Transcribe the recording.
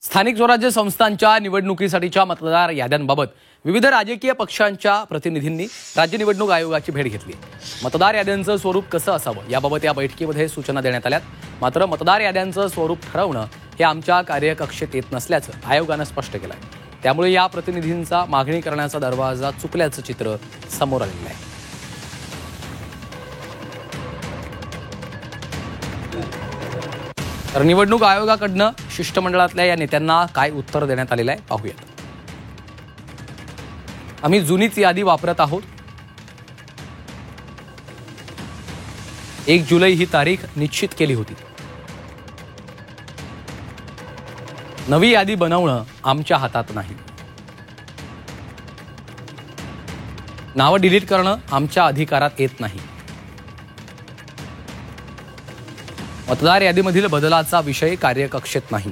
स्थानिक स्वराज्य संस्थांच्या निवडणुकीसाठीच्या मतदार याद्यांबाबत विविध राजकीय पक्षांच्या प्रतिनिधींनी राज्य निवडणूक आयोगाची भेट घेतली। मतदार याद्यांचं स्वरूप कसं असावं याबाबत या बैठकीमध्ये सूचना देण्यात आल्या। मात्र मतदार याद्यांचं स्वरूप ठरवणं हे आमच्या कार्यकक्षेत येत नसल्याचं आयोगानं स्पष्ट केलं आहे। त्यामुळे या प्रतिनिधींचा मागणी करण्याचा दरवाजा चुकल्याचं चित्र समोर आलेलं आहे। तर निवडणूक आयोगाकडनं शिष्टमंडळातल्या या नेत्यांना काय उत्तर देण्यात आलेलं आहे पाहूयात। आम्ही जुनीच यादी वापरत आहोत। 1 जुलै ही तारीख निश्चित केली होती। नवी यादी बनवणं आमच्या हातात नाही। नावं डिलीट करणं आमच्या अधिकारात येत नाही। मतदार यादीमधील बदलाचा विषय कार्यकक्षेत नाही।